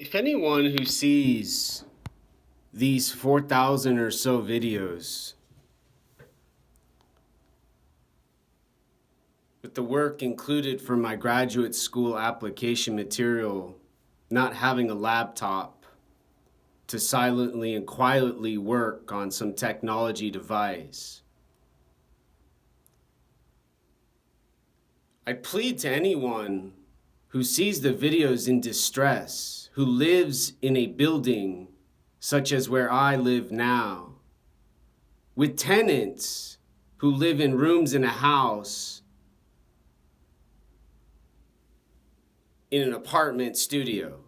If anyone who sees these 4,000 or so videos with the work included for my graduate school application material, not having a laptop to silently and quietly work on some technology device, I plead to anyone who sees the videos in distress, who lives in a building such as where I live now, with tenants who live in rooms in a house, in an apartment studio.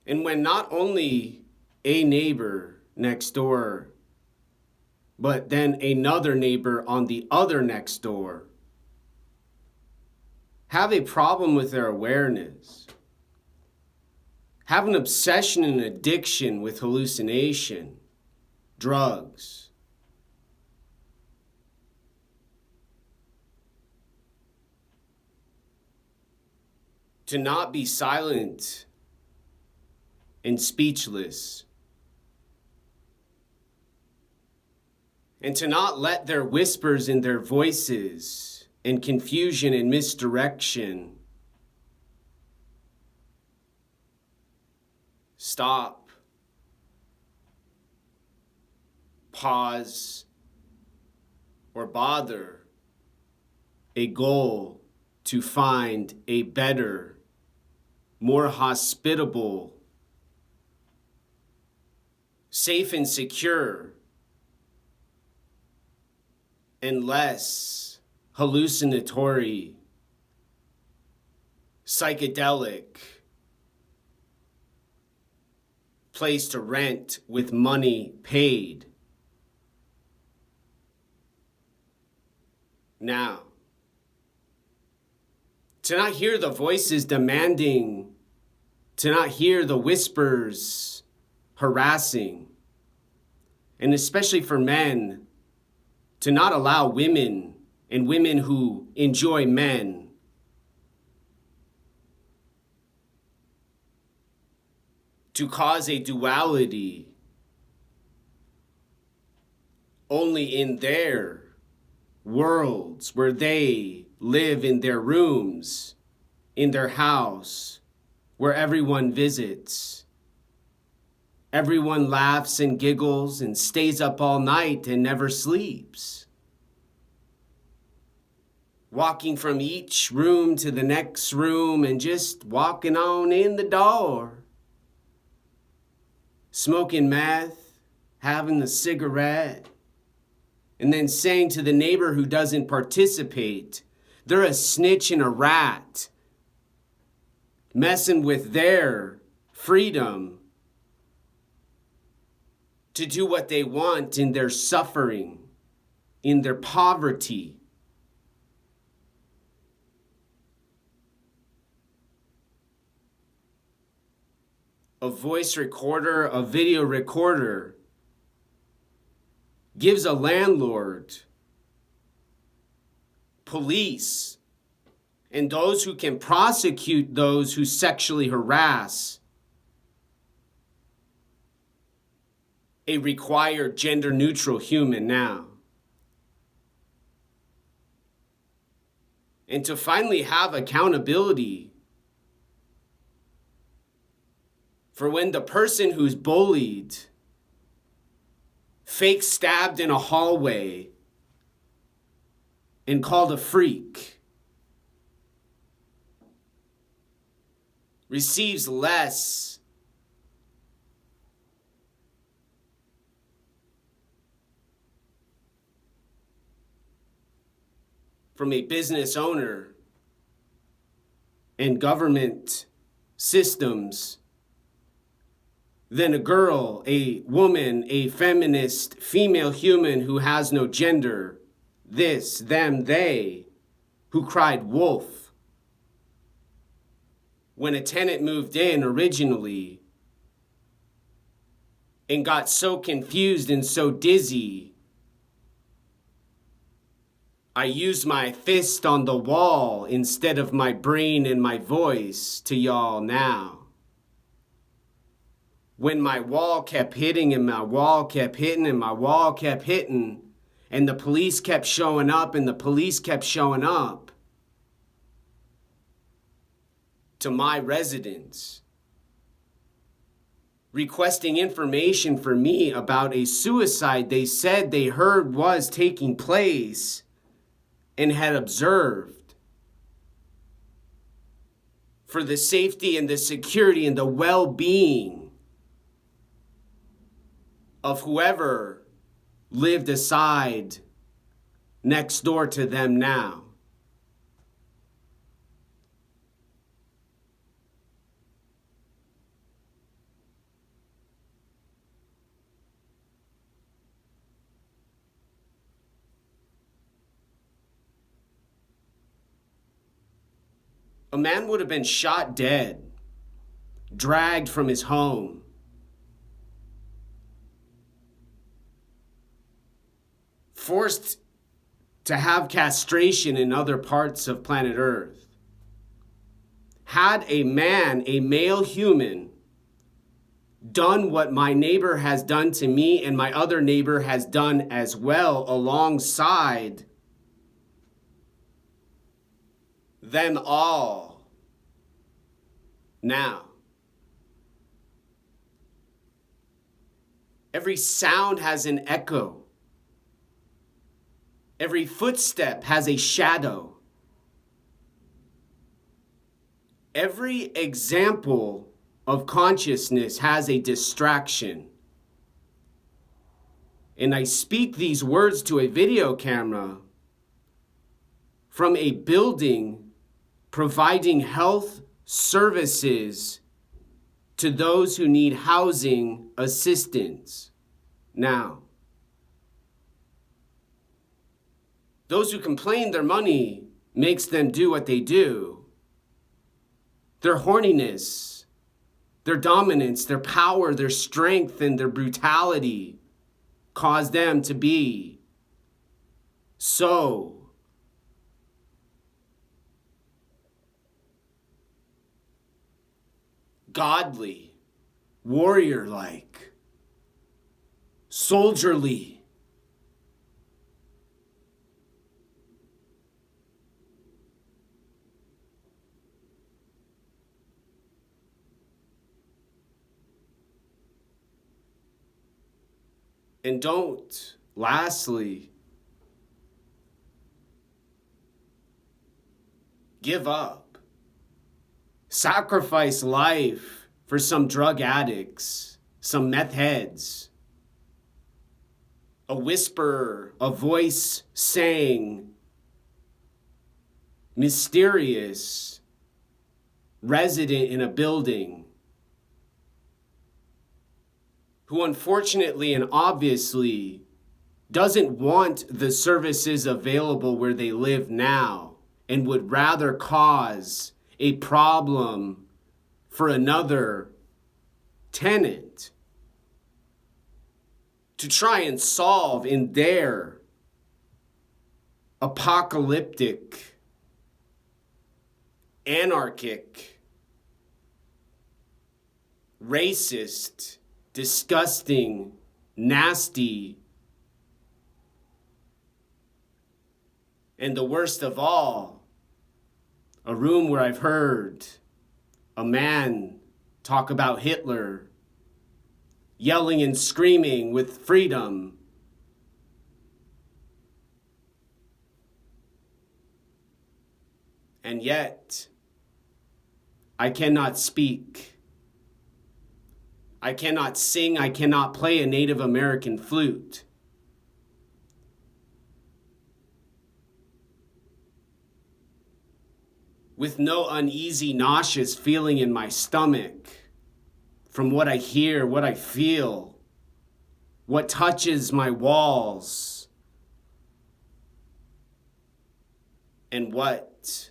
And when not only a neighbor next door, but then another neighbor on the other next door have a problem with their awareness, have an obsession and addiction with hallucination, drugs, to not be silent and speechless, and to not let their whispers and their voices and confusion and misdirection stop, pause, or bother a goal to find a better, more hospitable, safe and secure, and less hallucinatory, psychedelic place to rent with money paid. Now, to not hear the voices demanding, to not hear the whispers harassing, and especially for men, to not allow women and women who enjoy men to cause a duality only in their worlds where they live in their rooms, in their house, where everyone visits. Everyone laughs and giggles and stays up all night and never sleeps, walking from each room to the next room and just walking on in the door, smoking meth, having a cigarette, and then saying to the neighbor who doesn't participate, they're a snitch and a rat, messing with their freedom to do what they want in their suffering, in their poverty. A voice recorder, a video recorder gives a landlord, police, and those who can prosecute those who sexually harass a required gender-neutral human now. And to finally have accountability for when the person who's bullied, fake stabbed in a hallway, and called a freak, receives less from a business owner and government systems than a girl, a woman, a feminist, female human who has no gender, this, them, they, who cried wolf when a tenant moved in originally and got so confused and so dizzy I use my fist on the wall instead of my brain and my voice to y'all now. When my wall kept hitting and my wall kept hitting and my wall kept hitting, and the police kept showing up and the police kept showing up to my residence, requesting information for me about a suicide they said they heard was taking place and had observed, for the safety and the security and the well-being of whoever lived aside next door to them now. A man would have been shot dead, dragged from his home, forced to have castration in other parts of planet Earth. Had a man, a male human, done what my neighbor has done to me and my other neighbor has done as well alongside them all now. Every sound has an echo. Every footstep has a shadow. Every example of consciousness has a distraction. And I speak these words to a video camera from a building providing health services to those who need housing assistance now. Those who complain their money makes them do what they do. Their horniness, their dominance, their power, their strength, and their brutality cause them to be so godly, warrior-like, soldierly. And don't, lastly, give up. Sacrifice life for some drug addicts, some meth heads. A whisper, a voice saying, mysterious, resident in a building, who unfortunately and obviously doesn't want the services available where they live now and would rather cause a problem for another tenant to try and solve in their apocalyptic, anarchic, racist, disgusting, nasty, and the worst of all, a room where I've heard a man talk about Hitler, yelling and screaming with freedom. And yet, I cannot speak. I cannot sing. I cannot play a Native American flute. With no uneasy, nauseous feeling in my stomach from what I hear, what I feel, what touches my walls, and what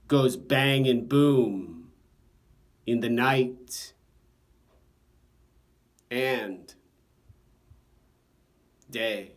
goes bang and boom in the night and day.